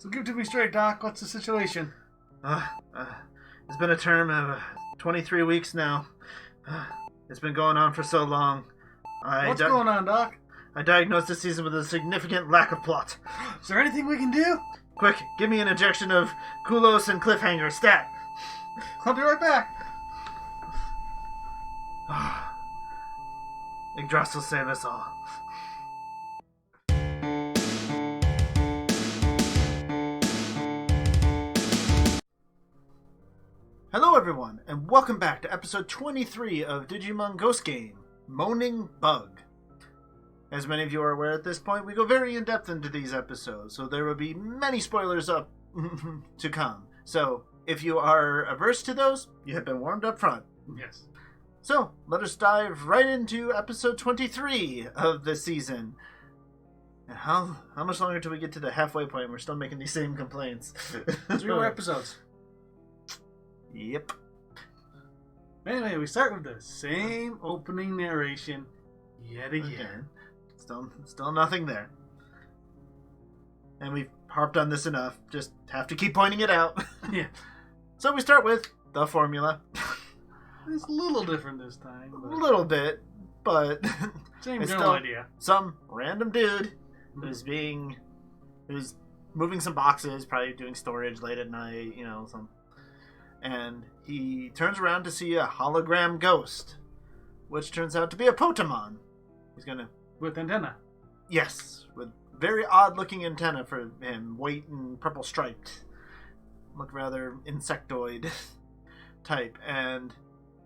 So give it to me straight, Doc. What's the situation? It's been a term of 23 weeks now. It's been going on for so long. What's going on, Doc? I diagnosed this season with a significant lack of plot. Is there anything we can do? Quick, give me an injection of Kulos and Cliffhanger, stat. I'll be right back. Yggdrasil save us all. Hello everyone, and welcome back to episode 23 of Digimon Ghost Game, Moaning Bug. As many of you are aware at this point, we go very in-depth into these episodes, so there will be many spoilers up to come. So, if you are averse to those, you have been warned up front. Yes. So, let us dive right into episode 23 of this season. And how much longer till we get to the halfway point? We're still making these same complaints. 3 more episodes. Yep. Anyway, we start with the same opening narration yet again. Okay. Still nothing there. And we've harped on this enough. Just have to keep pointing it out. Yeah. So we start with the formula. It's a little different this time. A little bit, but same it's general still idea. Some random dude who's moving some boxes, probably doing storage late at night, and he turns around to see a hologram ghost, which turns out to be a Potamon. He's gonna... With antenna. Yes, with very odd-looking antenna for him, white and purple striped. Look rather insectoid type, and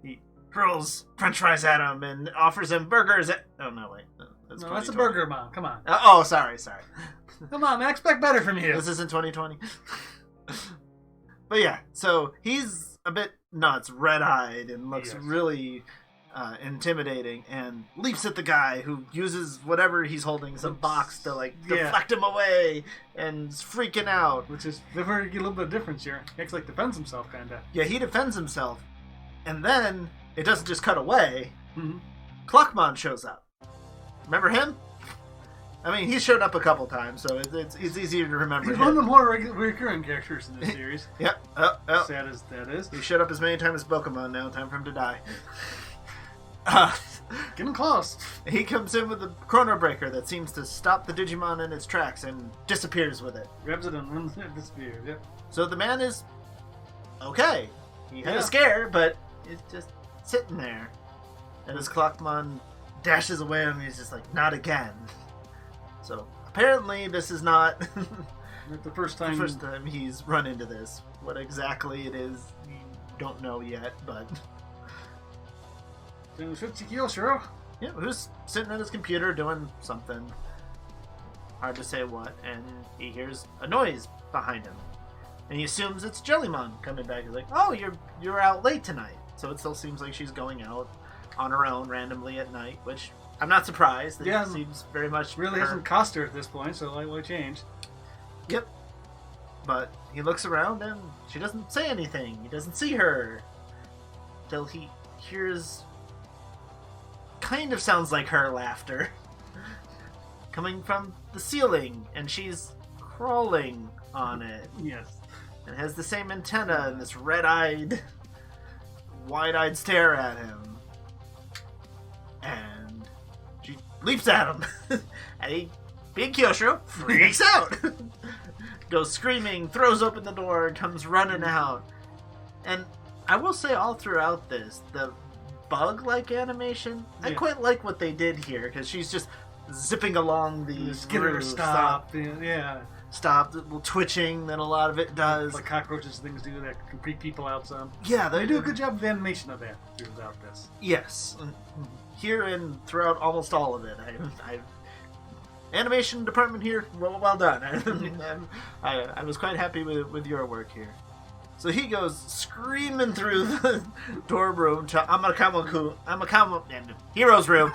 he hurls french fries at him and offers him burgers at... Oh, no, wait. That's a burger, Mom. Come on. Sorry. Come on, man. I expect better from you. This isn't 2020. But yeah, so he's a bit nuts, red-eyed, and looks really intimidating, and leaps at the guy who uses whatever he's holding, some box, to deflect him away, and is freaking out. Which is a little bit of difference here. He actually defends himself, kind of. Yeah, he defends himself, and then it doesn't just cut away. Mm-hmm. Cluckmon shows up. Remember him? I mean, he's showed up a couple times, so it's easier to remember. He's one of the more recurring characters in this series. Yep. Sad as that is. He showed up as many times as Pokemon now. Time for him to die. Getting close. He comes in with a chrono breaker that seems to stop the Digimon in its tracks and disappears with it. Grabs it and runs and disappears. Yep. So the man is okay. He had a scare, but it's just sitting there. And as Clockmon dashes away him, he's just like, not again. So apparently this is not the first time he's run into this. What exactly it is, we don't know yet, but... Yeah, who's sitting at his computer doing something. Hard to say what, and he hears a noise behind him. And he assumes it's Jellymon coming back. He's like, oh, you're out late tonight. So it still seems like she's going out on her own randomly at night, which I'm not surprised. It seems very much really hasn't cost her at this point, so why change? Yep. But he looks around and she doesn't say anything. He doesn't see her. Till he hears... kind of sounds like her laughter. Coming from the ceiling, and she's crawling on it. Yes. And has the same antenna and this red-eyed, wide-eyed stare at him. And she leaps at him. And Big Kyosho freaks out. Goes screaming, throws open the door, and comes running out. And I will say all throughout this, the bug-like animation, I quite like what they did here, because she's just zipping along the skitter stop. Stop, little twitching that a lot of it does. Like cockroaches things do that can freak people out some. Yeah, they do a good job of animation of that throughout this. Yes. Here and throughout almost all of it. Animation department here, well done. I was quite happy with your work here. So he goes screaming through the dorm room to Amakama Hero's room.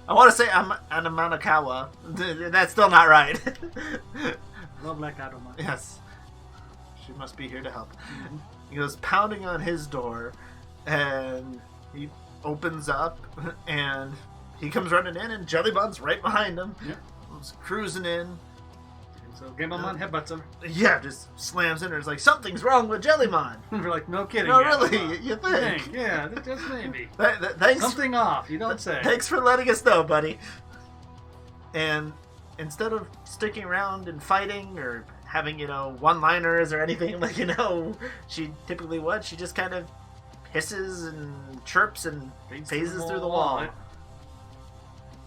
I want to say Anamanakawa. That's still not right. Love Black Adama. Yes. She must be here to help. Mm-hmm. He goes pounding on his door, and he opens up, and he comes running in, and Jellybon's right behind him. Yeah. He's cruising in. And so Gamamon headbutts him. Yeah, just slams in. There's like, something's wrong with Jellymon. We're like, no kidding. No, Gamamon. really, you think? Yeah, just maybe. Thanks. Something off, you don't say. Thanks for letting us know, buddy. And instead of sticking around and fighting or having, one-liners or anything like, she typically would, she just kind of hisses and chirps and phases through the wall.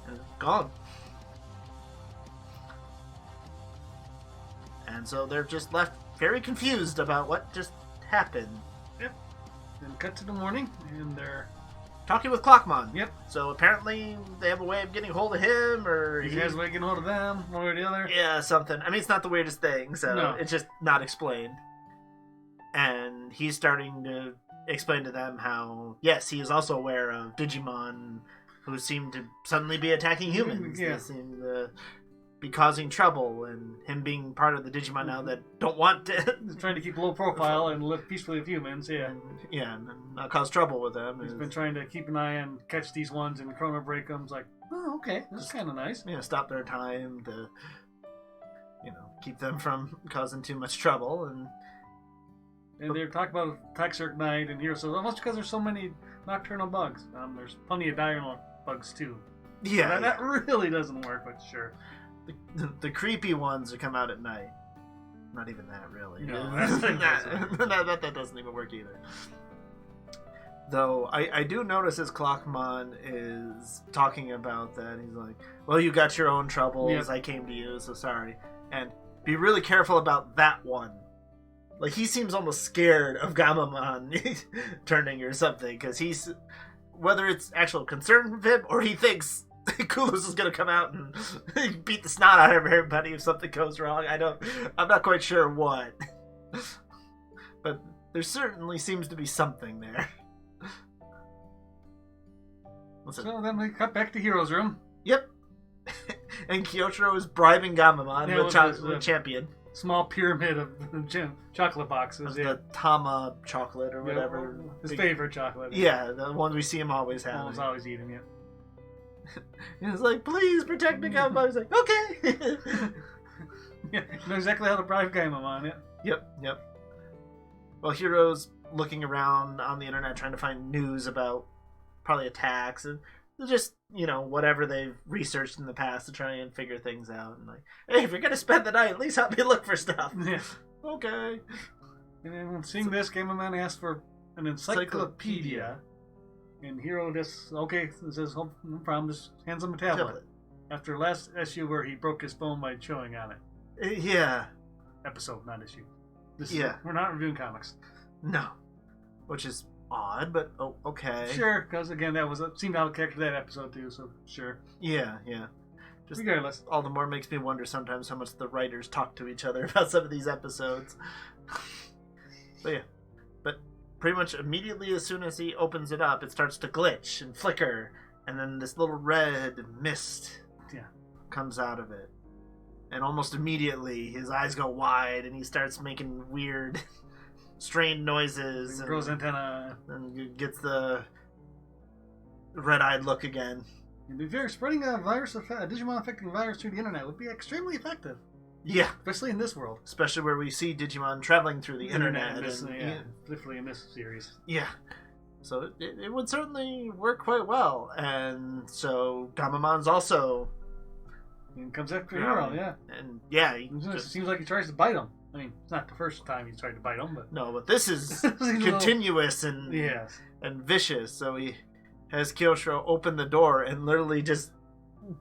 And gone. And so they're just left very confused about what just happened. Yep. Then cut to the morning, and they're talking with Clockmon. Yep. So apparently they have a way of getting hold of him, or he has a way of getting hold of them, one way or the other. Yeah, something. I mean, it's not the weirdest thing, so no. It's just not explained. And he's starting to explain to them how, yes, he is also aware of Digimon who seem to suddenly be attacking humans. Yeah. They seem to be causing trouble, and him being part of the Digimon now that don't want to... He's trying to keep low profile and live peacefully with humans, yeah. And not cause trouble with them. He's been trying to keep an eye and catch these ones and chrono break them. It's like, oh, okay, this is kind of nice. Stop their time to, keep them from causing too much trouble. And they're talking about Taxarch Knight and Hero, so almost because there's so many nocturnal bugs. There's plenty of diurnal bugs, too. Yeah. That really doesn't work, but sure. The creepy ones that come out at night. Not even that, really. No, that doesn't even work either. Though, I do notice as Clockmon is talking about that, he's like, well, you got your own troubles, yep. I came to you, so sorry. And be really careful about that one. Like, he seems almost scared of Gamamon turning or something, because he's... Whether it's actual concern of him, or he thinks Kulos is going to come out and beat the snot out of everybody if something goes wrong. I'm not quite sure what. But there certainly seems to be something there. So then we cut back to Hero's room. Yep. And Kyotaro is bribing Gamamon with Champion. Small pyramid of chocolate boxes. The Tama chocolate or whatever. His favorite chocolate. Yeah, the one we see him always have. Always eating it. He's like, please protect me, Gamamon. He's like, okay. Yeah, you know exactly how to bribe Gamamon, yeah. Yep. Well, Hero's looking around on the internet trying to find news about probably attacks and just, whatever they've researched in the past to try and figure things out. And like, hey, if you're going to spend the night, at least help me look for stuff. Yeah. Okay. And then seeing this, Gamamon asks for an encyclopedia. And Hero just, says, oh, no problem, just hands him a tablet. After last issue where he broke his phone by chewing on it. Yeah. Episode, not issue. We're not reviewing comics. No. Which is odd, but okay. Sure, because again, that seemed out of character that episode too, so sure. Yeah. Just regardless. All the more makes me wonder sometimes how much the writers talk to each other about some of these episodes. But yeah. But pretty much immediately as soon as he opens it up, it starts to glitch and flicker, and then this little red mist comes out of it. And almost immediately his eyes go wide and he starts making weird strained noises. And grows antenna. And gets the red-eyed look again. And if you're spreading a Digimon affecting virus through the internet would be extremely effective. Yeah. Especially in this world. Especially where we see Digimon traveling through the internet. Particularly in this series. Yeah. So it would certainly work quite well. And so Gamamon's also... And comes after Hero, yeah. And yeah, it seems like he tries to bite him. I mean, it's not the first time he's tried to bite him, but... No, but this is continuous and vicious. So he has Kyosho open the door and literally just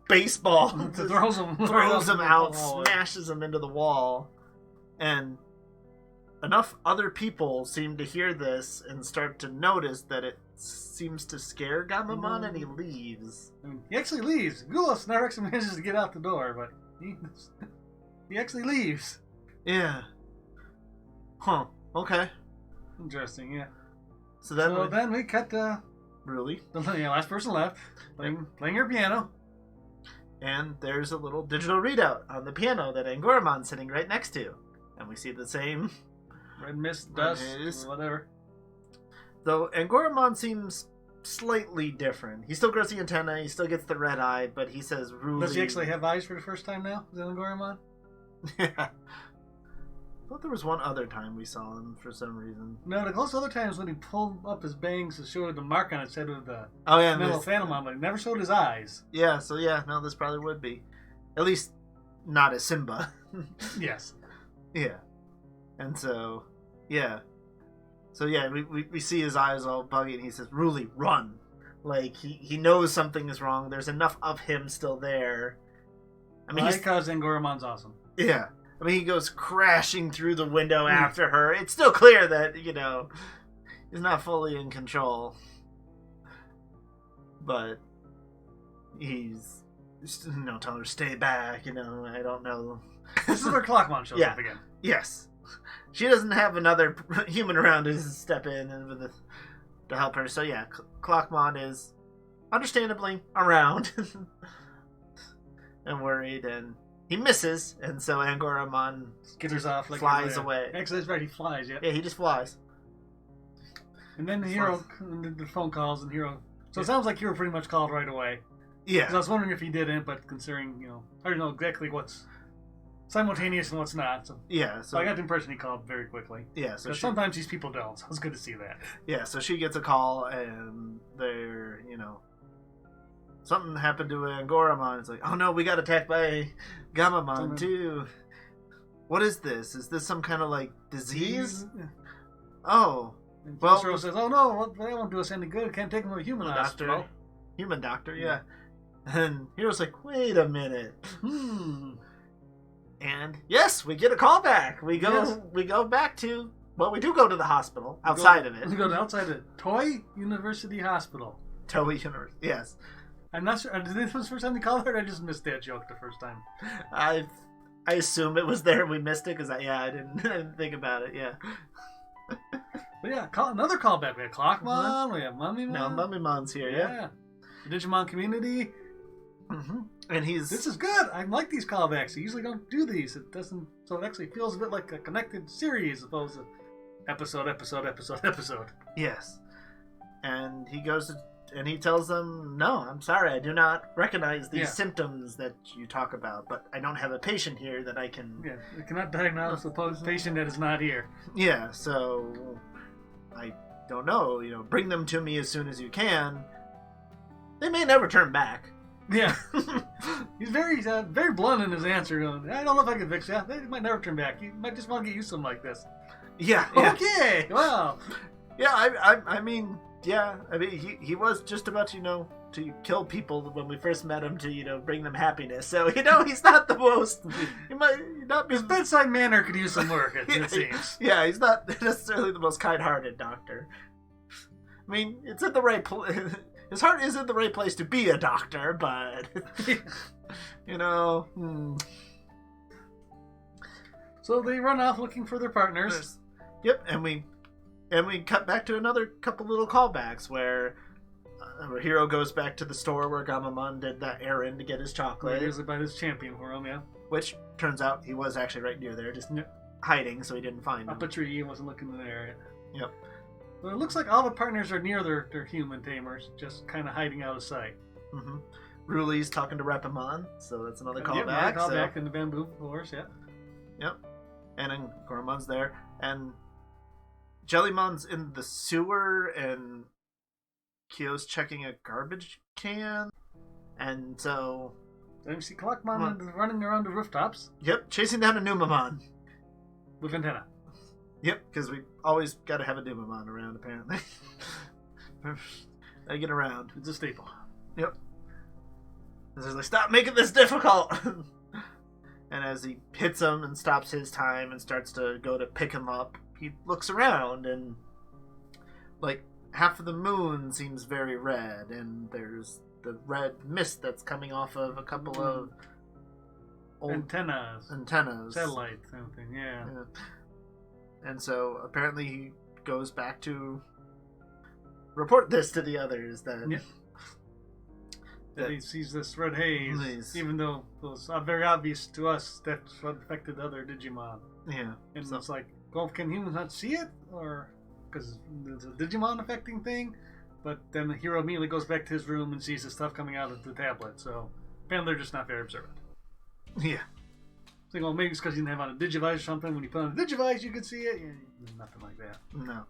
baseball throws him out, smashes him into the wall. And enough other people seem to hear this and start to notice that it seems to scare Gamamon, and he leaves. He actually leaves. Gulos never actually manages to get out the door, but he actually leaves. Yeah. Huh. Okay. Interesting, yeah. So then we cut really? The last person left, playing her piano. And there's a little digital readout on the piano that Angoramon's sitting right next to. And we see the same... red mist, dust, whatever. Though Angoramon seems slightly different. He still grows the antenna, he still gets the red eye, but he says Ruli... Does he actually have eyes for the first time now? Is that Angoramon? Yeah. I thought there was one other time we saw him for some reason. No, the close other times when he pulled up his bangs to show the mark on his head with the metal phantom on, but he never showed his eyes. Yeah, so no, this probably would be. At least not as Simba. Yes. Yeah. And so, yeah. So, yeah, we see his eyes all buggy, and he says, Ruli, run. Like, he knows something is wrong. There's enough of him still there. I mean, because Angoramon's awesome. Yeah. I mean, he goes crashing through the window after her. It's still clear that, he's not fully in control. But he's, telling her, stay back, I don't know. This is where Clockmon shows up again. Yes. She doesn't have another human around to step in to help her. So, yeah, Clockmon is understandably around and worried, and he misses, and so Angoramon skitters off, like flies away. Actually, that's right, he flies, yeah. Yeah, he just flies. And then the phone calls, and Hero... So it sounds like Hero pretty much called right away. Yeah. I was wondering if he didn't, but considering, I don't know exactly what's simultaneous and what's not. So, yeah. So I got the impression he called very quickly. Yeah. So sometimes these people don't, so it's good to see that. Yeah, so she gets a call, and they're, something happened to Angoramon. It's like, oh no, we got attacked by Gamamon too. What is this? Is this some kind of, disease? Oh. And Jotaro says, oh no, that won't do us any good. Can't take him to a human hospital. Human doctor, yeah. And Hero's like, wait a minute. And yes, we get a call back. We go back to, we do go to the hospital outside of it. We go outside of Toei University Hospital. Toei University, yes. I'm not sure. Did this was the first time they called her? I just missed that joke the first time. I assume it was there and we missed it because I didn't think about it. Yeah. But yeah, another callback. We have Clockmon. We have Mummymon. No, Mummimon's here. Yeah. The Digimon community. Mm-hmm. And This is good. I like these callbacks. I usually don't do these. It doesn't. So it actually feels a bit like a connected series as opposed to episode. Yes. And he goes and he tells them, no, I'm sorry, I do not recognize these symptoms that you talk about, but I don't have a patient here that I can... Yeah, I cannot diagnose the patient that is not here. Yeah, so I don't know, bring them to me as soon as you can. They may never turn back. Yeah. He's very very blunt in his answer. I don't know if I can fix that. They might never turn back. You might just want to get used to them like this. Yeah. Okay, wow. Yeah, I mean... Yeah, I mean, he was just about, to kill people when we first met him to, bring them happiness. So, he's not the most... He might not be... His bedside manner could use some work, it seems. Yeah, he's not necessarily the most kind-hearted doctor. I mean, it's in the right place... His heart is in the right place to be a doctor, but... So they run off looking for their partners. Yep, and we cut back to another couple little callbacks where Hero goes back to the store where Gamamon did that errand to get his chocolate. He was about his champion for him, yeah. Which turns out he was actually right near there, just hiding, so he didn't find him. Up a tree, he wasn't looking in the area. Yep. Well, it looks like all the partners are near their human tamers, just kind of hiding out of sight. Mm-hmm. Ruli's talking to Repamon, so that's another callback. Yeah, callback in the bamboo, of course, yeah. Yep. And then Goramon's there, and Jellymon's in the sewer, and Kyo's checking a garbage can, and so... Then you see Clockmon running around the rooftops. Yep, chasing down a Numamon. With antenna. Yep, because we always got to have a Numamon around, apparently. I get around. It's a staple. Yep. It's like, stop making this difficult! And as he hits him and stops his time and starts to go to pick him up, he looks around and, half of the moon seems very red, and there's the red mist that's coming off of a couple of old antennas. Satellite something, yeah. And so apparently he goes back to report this to the others that he sees this red haze, even though it was very obvious to us that's what affected the other Digimon. Yeah. And it's like, well, can humans not see it? Or because it's a Digimon affecting thing? But then the hero immediately goes back to his room and sees the stuff coming out of the tablet. So apparently they're just not very observant. Yeah. Think, well, maybe it's because you didn't have on a Digivice or something. When you put on a Digivice, you could see it. Yeah, nothing like that. No.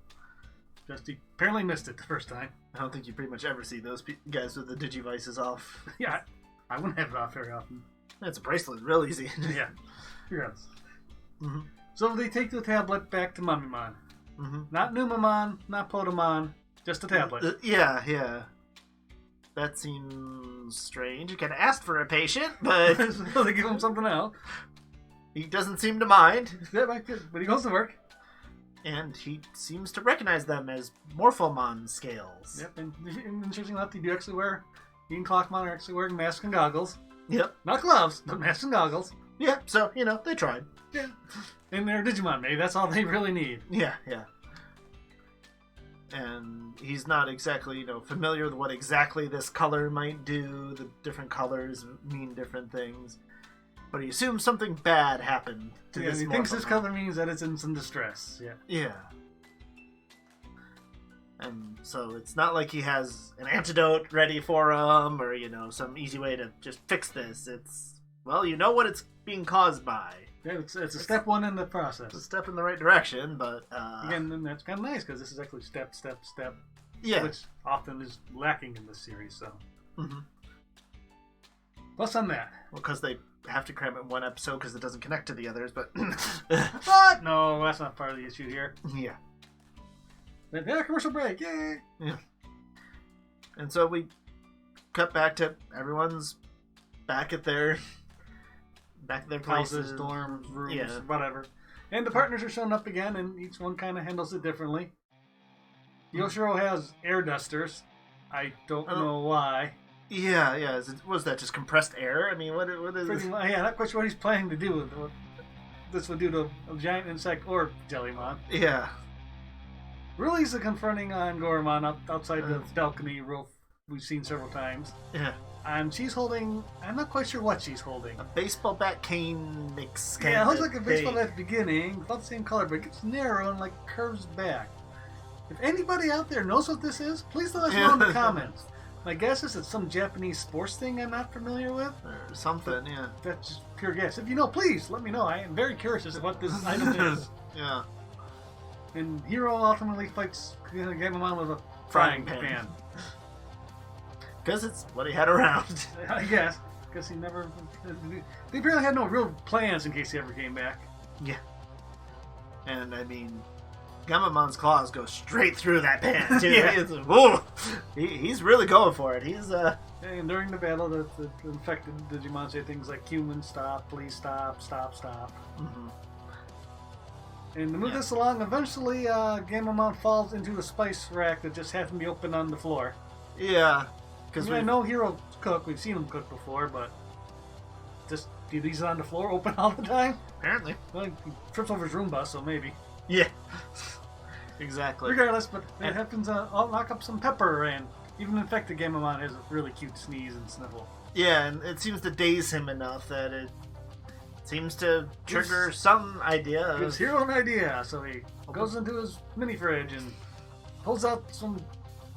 Just he apparently missed it the first time. I don't think you pretty much ever see those guys with the Digivices off. Yeah, I wouldn't have it off very often. It's a bracelet, real easy. Yeah. Regardless. Mm-hmm. So they take the tablet back to Mummymon. Mm-hmm. Not Numamon, not Potamon, just a tablet. Yeah. That seems strange. You kind of asked for a patient, but... So they give him something else. He doesn't seem to mind. Yeah, but he goes to work. And he seems to recognize them as Morphomon scales. Yep, and interesting enough, they do actually wear... He and Clockmon are actually wearing masks and goggles. Yep. Not gloves, but masks and goggles. Yeah, so, they tried. Yeah. And they're Digimon, maybe that's all they really need. Yeah. And he's not exactly, familiar with what exactly this color might do. The different colors mean different things. But he assumes something bad happened to this. He thinks this color means that it's in some distress. Yeah. Yeah. And so it's not like he has an antidote ready for him or, some easy way to just fix this. It's, well, you know what it's being caused by. Yeah, it's a step one in the process. It's a step in the right direction, but... Again, then that's kind of nice, because this is actually step. Yeah. Which often is lacking in this series, so... Mm-hmm. Plus on that. Well, because they have to cram it in one episode because it doesn't connect to the others, but... What? No, that's not part of the issue here. Yeah. Yeah, commercial break, yay! Yeah. And so we cut back to everyone's back at their places, houses, dorms, rooms, yeah. Whatever. And the partners are showing up again, and each one kind of handles it differently. Yoshiro has air dusters. I don't know why. Yeah. Was that just compressed air? I mean, what is this? Yeah, not quite sure what he's planning to do with what this would do to a giant insect or Jellymon. Yeah. Ruli's confronting Goromon outside the balcony roof we've seen several times. Yeah. And she's holding... I'm not quite sure what she's holding. A baseball bat cane mix. Yeah, it looks like a baseball bat at the beginning. About the same color, but it gets narrow and curves back. If anybody out there knows what this is, please let us know in the comments. My guess is it's some Japanese sports thing I'm not familiar with. Or something, yeah. That's just pure guess. If you know, please let me know. I am very curious as to what this item is. Yeah. And Hiro ultimately fights Gamamon with a frying pan. Because it's what he had around. I guess. Because he never... They apparently had no real plans in case he ever came back. Yeah. And, I mean, Gamamon's claws go straight through that pan, too. Yeah. He's really going for it. He's, And during the battle, the infected Digimon say things like, human, stop, please stop, stop. Mm-hmm. And to move this along, eventually Gamamon falls into a spice rack that just happened to be open on the floor. Yeah. I know Hiro cook. We've seen him cook before, but just do these on the floor open all the time? Apparently. Well, he trips over his Roomba, so maybe. Yeah. Exactly. Regardless, but it happens I'll knock up some pepper, and even infected Gamamon has a really cute sneeze and sniffle. Yeah, and it seems to daze him enough that it seems to trigger some idea. Gives Hiro an idea, so he goes into his mini fridge and pulls out some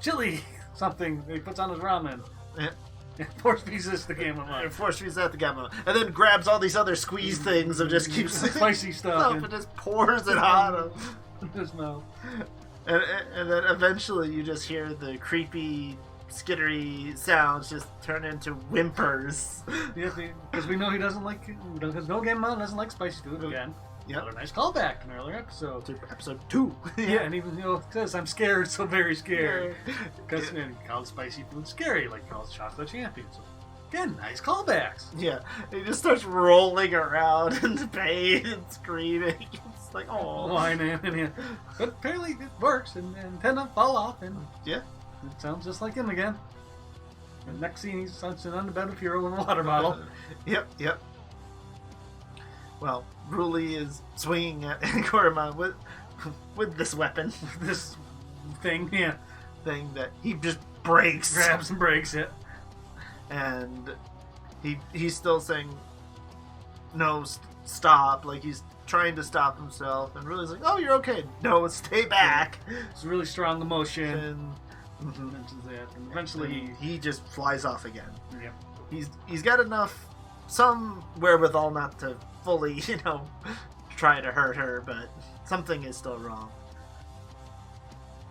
chili something that he puts on his ramen. Yeah. And force feeds this to Gamamon. And force feeds that to Gamamon. And then grabs all these other squeeze things and just keeps spicy stuff and just pours it on him. In his mouth. And then eventually you just hear the creepy, skittery sounds just turn into whimpers. Yes, because we know he doesn't like... Because no Gamamon doesn't like spicy food again. Yep. Another nice callback to an earlier episode. To episode 2. Yeah, and even, it says, I'm scared, so very scared. Because he calls spicy food scary, like he calls chocolate champion. So, again, nice callbacks. Yeah, he just starts rolling around in pain and screaming. It's like, oh. Whining. But apparently it works, and antenna fall off, and yeah, it sounds just like him again. And next scene, he's sitting on the bed with Hiro in a water bottle. Yep. Well, Ruli is swinging at Goromon with this weapon. This thing, yeah. Thing that he just breaks. Grabs and breaks it. And he's still saying, no, stop. Like, he's trying to stop himself. And Ruli's like, oh, you're okay. No, stay back. It's really strong emotion. And mentions that. And eventually he just flies off again. Yep. He's got some wherewithal not to fully, try to hurt her, but something is still wrong.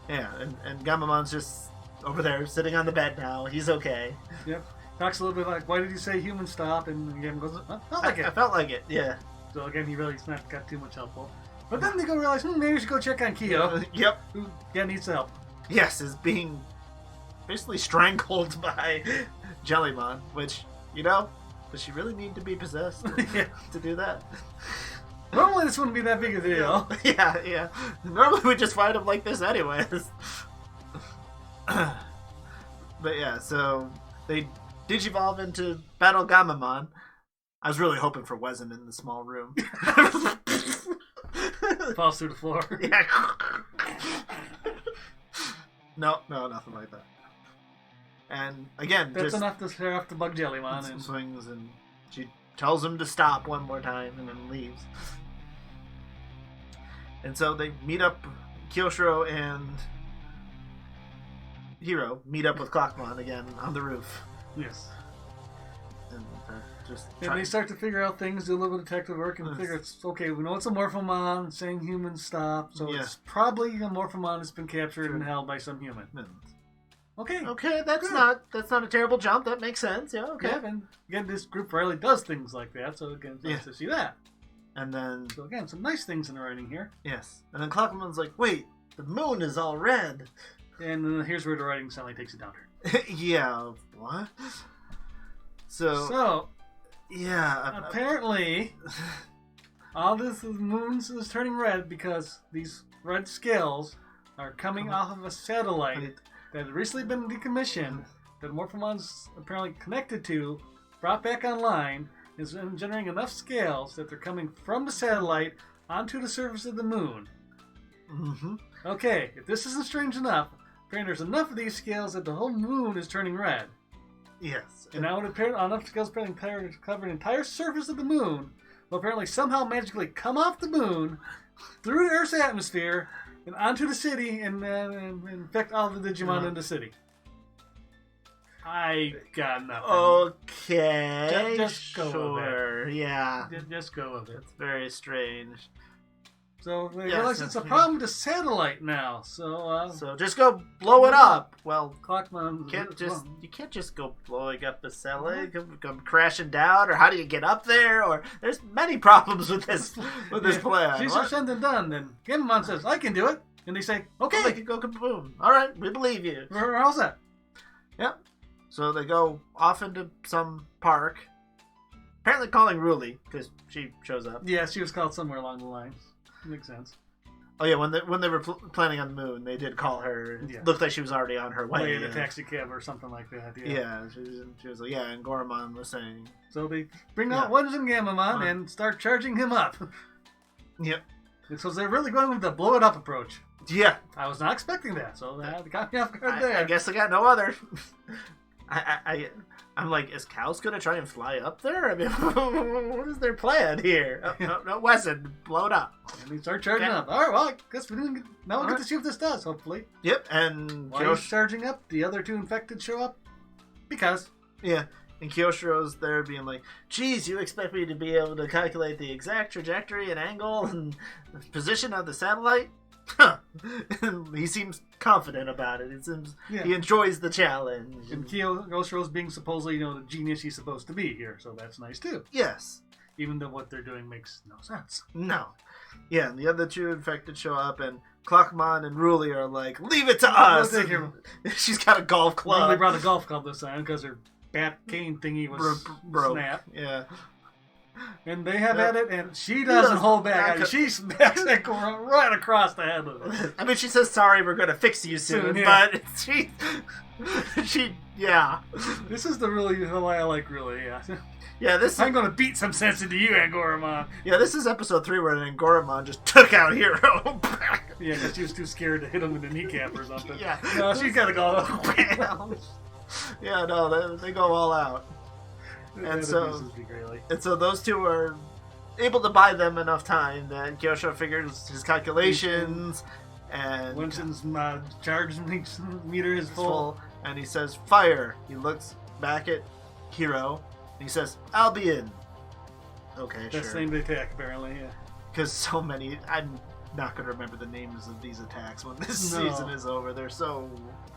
Yeah, and Gamamon's just over there sitting on the bed now. He's okay. Yep. Talks a little bit like, why did you say human stop? And again goes, I felt like it. I felt like it, yeah. So again, he really's not got too much helpful. But then they go realize, maybe we should go check on Kyo. Yep. Who, needs help. Yes, is being basically strangled by Jellymon, which, does she really need to be possessed to do that? Normally this wouldn't be that big a deal. Yeah. Normally we just fight him like this anyways. But yeah, so they digivolve into Battle Gamamon. I was really hoping for Wezen in the small room. Falls through the floor. Yeah. No, nothing like that. And again, that's enough to scare off the Bug Jellymon and swings, and she tells him to stop one more time and then leaves. And so they meet up. Kyoshiro and Hiro meet up with Clockmon again on the roof. Yes. And they start to figure out things, do a little detective work, and figure it's okay. We know it's a Morphomon saying human stop, so it's probably a Morphomon that's been captured and held by some human. Okay, that's not a terrible jump. That makes sense. Yeah, okay. Yeah, and again, this group rarely does things like that, so again, it's nice to see that. And then, so again, some nice things in the writing here. Yes, and then Clockmon's like, "Wait, the moon is all red." And here's where the writing suddenly takes a downturn. Yeah, what? So yeah. Apparently, all this moon is turning red because these red scales are coming off of a satellite that had recently been decommissioned, that Morphomon's apparently connected to, brought back online, is generating enough scales that they're coming from the satellite onto the surface of the moon. Mm-hmm. Okay, if this isn't strange enough, apparently there's enough of these scales that the whole moon is turning red. Yes. And now enough scales apparently cover the entire surface of the moon will apparently somehow magically come off the moon, through the Earth's atmosphere, and onto the city, and infect all the Digimon in the city. I got nothing. Okay. Just go with it. Yeah. Just go with it. It's very strange. So they realize it's a problem with the satellite now. So just go blow it up. Well, Clockmon, you can't just go blowing up the satellite. Come crashing down, or how do you get up there? Or there's many problems with this plan. She's said and done. Then Gamamon says, "I can do it," and they say, "Okay, they can go kaboom. All right, we believe you. We're all set." Yep. So they go off into some park. Apparently calling Ruli because she shows up. Yeah, she was called somewhere along the lines. Makes sense. Oh yeah, when they were planning on the moon, they did call her. It looked like she was already on her way. In a taxi cab or something like that. Yeah, she was like, yeah, and Goramon was saying. So they bring out Wezen Gamamon and start charging him up. Yep. So they're really going with the blow it up approach. Yeah. I was not expecting that, so they got me off guard there. I guess I got no other. I'm like, is Kaos gonna try and fly up there? I mean, what is their plan here? No, Wezen, blow it up. And they start charging up. All right, well, I guess we'll get to see what this does, hopefully. Yep, and why he's charging up, the other two infected show up? Because. Yeah, and Kyoshiro's there being like, geez, you expect me to be able to calculate the exact trajectory and angle and position of the satellite? Huh. He seems confident about it. It seems he enjoys the challenge. And Kyoshiro's being supposedly, the genius he's supposed to be here, so that's nice too. Yes. Even though what they're doing makes no sense. No. Yeah, and the other two infected show up, and Clockmon and Ruli are like, leave it to us! She's got a golf club. They brought a golf club this time because her bat cane thingy was snapped. Yeah. And they have at it, and she doesn't hold back. She smacks that girl right across the head with it. I mean, she says, sorry, we're going to fix you soon, but she, This is the way I like Ruli, Yeah, I'm going to beat some sense into you, Angoramon. Yeah, this is episode 3 where Angoramon just took out Hiro. Yeah, because she was too scared to hit him in the kneecap or something. Yeah. No, she's got to go. Yeah, no, they go all out. And so those two are able to buy them enough time that Kyosho figures his calculations, and Winston's charge meter is full, and he says, fire. He looks back at Hiro, and he says, I'll be in. Okay, That's the name of the attack, apparently, yeah. Because so many... I'm not going to remember the names of these attacks when this season is over. They're so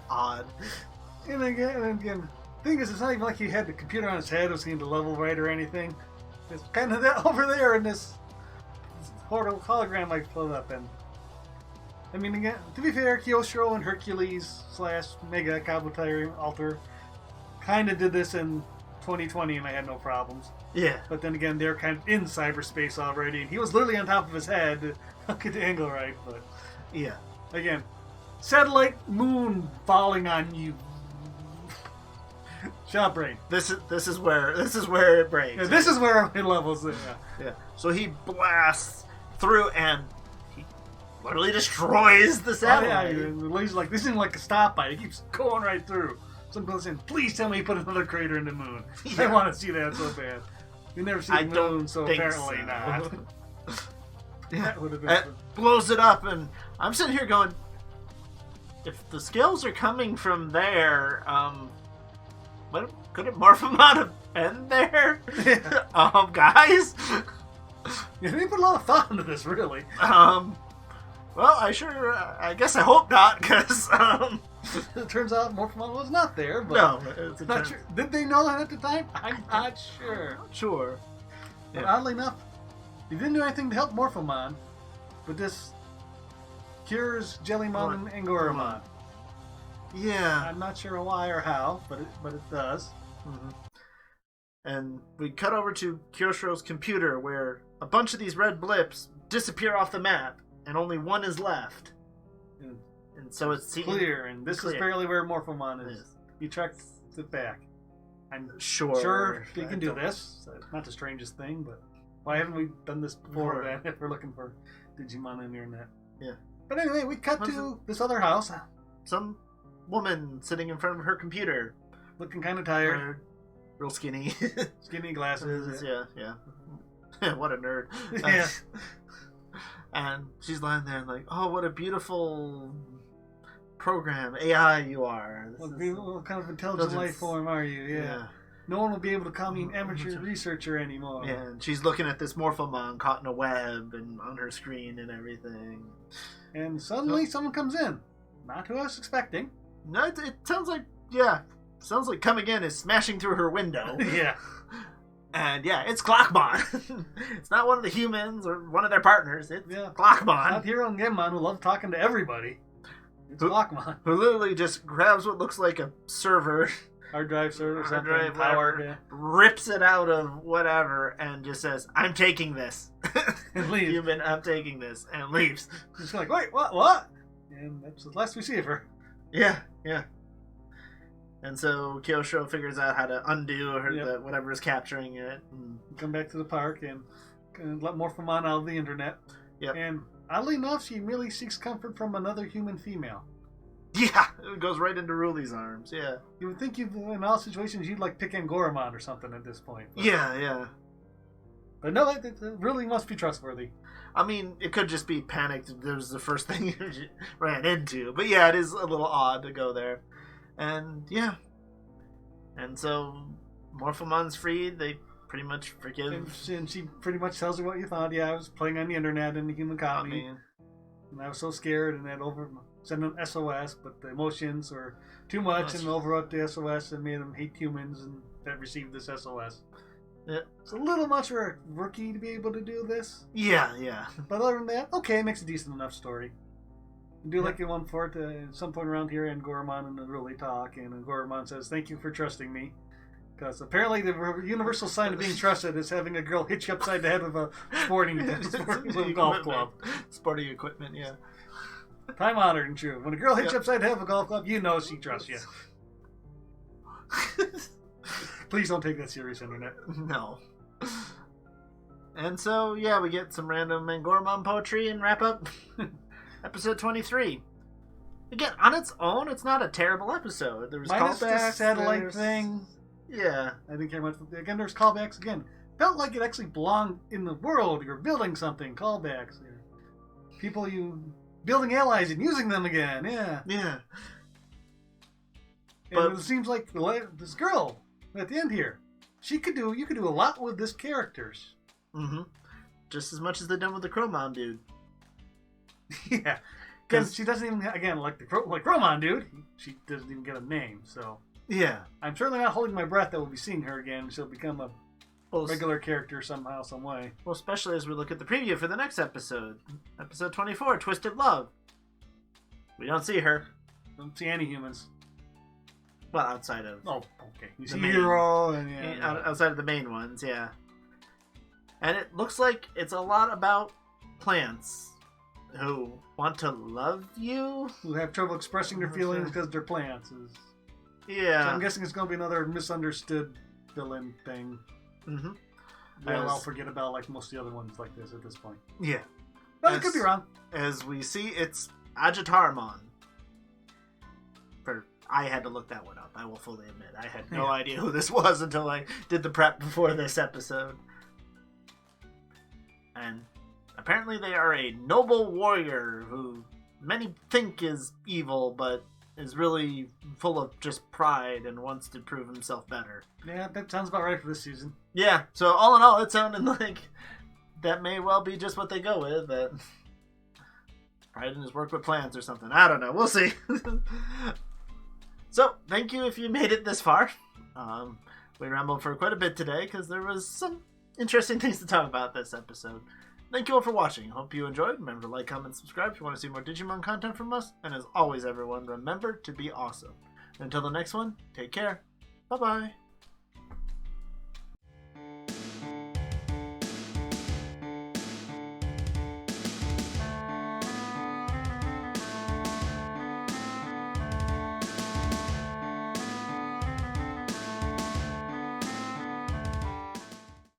odd. And again, the thing is, it's not even like he had the computer on his head, was getting the level right or anything. It's kind of that over there in this hologram I pulled up in. I mean, again, to be fair, Kyosho and Hercules / Mega Kabutai Alter kind of did this in 2020 and I had no problems. Yeah. But then again, they're kind of in cyberspace already, and he was literally on top of his head. I'll get the angle right, but... Yeah. Again, satellite moon falling on you. Shot brain. This is where it breaks. Yeah, this is where it levels in. Yeah. So he blasts through and he literally destroys the satellite. He's like, this isn't like a stop by. He keeps going right through. Some goes in. Please tell me he put another crater in the moon. Yeah. I want to see that so bad. We never see the moon, so apparently not. Yeah. That would have been. It blows it up, and I'm sitting here going, if the scales are coming from there, what could it Morphemon have been there? Yeah. Guys? Yeah, they put a lot of thought into this, really. Well, I guess I hope not, because, it turns out Morphemon was not there, but... No, it's not sure. Did they know that at the time? I'm not sure. Sure. But oddly enough, he didn't do anything to help Morphemon, but this cures Jellymon and Goramon. Yeah. I'm not sure why or how, but it does. Mm-hmm. And we cut over to Kyosho's computer, where a bunch of these red blips disappear off the map, and only one is left. And so it's clear, and this is apparently where Morphemon is. He tracked it back. I'm sure he can do this. It's not the strangest thing, but why haven't we done this before then if we're looking for Digimon on the internet? Yeah. But anyway, we cut to this other house. Some woman sitting in front of her computer. Looking kind of tired. Real skinny. Skinny glasses. Yeah. What a nerd. Yeah. And she's lying there and like, oh, what a beautiful program, AI you are. What kind of intelligent life form are you? Yeah. No one will be able to call me an amateur researcher anymore. Yeah, and she's looking at this Morphemon caught in a web and on her screen and everything. And suddenly someone comes in. Not who I was expecting. No, it sounds like, sounds like coming in is smashing through her window. Yeah. And it's Clockmon. It's not one of the humans or one of their partners. It's Clockmon. Not Hero and Genmon, who love talking to everybody. It's Clockmon. Who literally just grabs what looks like a server. Hard drive server, something, power. Rips it out of whatever and just says, I'm taking this. And leaves. Human, I'm taking this. And leaves. She's like, wait, what? And that's the last we see of her. Yeah. And so Kyosho figures out how to undo her, whatever is capturing it. And come back to the park and let Morphemon out of the internet. Yep. And oddly enough, she really seeks comfort from another human female. Yeah, it goes right into Ruli's arms, yeah. You would think in all situations you'd like pick Goramon or something at this point. But, yeah. But no, it really must be trustworthy. I mean, it could just be panicked. It was the first thing you ran into. But yeah, it is a little odd to go there. And and so Morphemon's freed. They pretty much forgive. And she pretty much tells her what you thought. Yeah, I was playing on the internet in the human copy. And I was so scared and that sent an SOS, but the emotions were too much and overwrote the SOS and made them hate humans and that received this SOS. Yeah. It's a little much for a rookie to be able to do this. Yeah. But other than that, okay, it makes a decent enough story. I do like the one for it at some point around here, and Goramon and really talk, and Goramon says, thank you for trusting me. Because apparently the universal sign of being trusted is having a girl hit you upside the head with a sporting golf club. Sporting equipment, yeah. Time honored and true. When a girl hits you upside the head with a golf club, you know she trusts you. Please don't take that serious, internet. No. And so, we get some random Goramon poetry and wrap up episode 23. Again, on its own, it's not a terrible episode. There was minus callbacks. The satellite thing. Yeah. I didn't care much. Again, there's callbacks. Again, felt like it actually belonged in the world. You're building something. Callbacks. People building allies and using them again. Yeah. And it seems like this girl at the end here, you could do a lot with this characters. Mm-hmm. Just as much as they've done with the Cromon dude. Yeah. Because she doesn't even, again, like Cromon dude, she doesn't even get a name, so. Yeah. I'm certainly not holding my breath that we'll be seeing her again. She'll become a regular character somehow, some way. Well, especially as we look at the preview for the next episode. Episode 24, Twisted Love. We don't see her. Don't see any humans. Well, outside of... Oh, okay. You see Hero and... outside of the main ones, yeah. And it looks like it's a lot about plants who want to love you. Who have trouble expressing their feelings because they're plants. Yeah. So I'm guessing it's going to be another misunderstood villain thing. Mm-hmm. I'll forget about like most of the other ones like this at this point. Yeah. But it could be wrong. As we see, it's Agitaramon. I had to look that one up. I will fully admit. I had no idea who this was until I did the prep before this episode. And apparently they are a noble warrior who many think is evil, but is really full of just pride and wants to prove himself better. Yeah, that sounds about right for this season. Yeah, so all in all, it sounded like that may well be just what they go with. That pride in his work with plants or something. I don't know. We'll see. So, thank you if you made it this far. We rambled for quite a bit today because there was some interesting things to talk about this episode. Thank you all for watching. Hope you enjoyed. Remember to like, comment, subscribe if you want to see more Digimon content from us. And as always, everyone, remember to be awesome. Until the next one, take care. Bye-bye.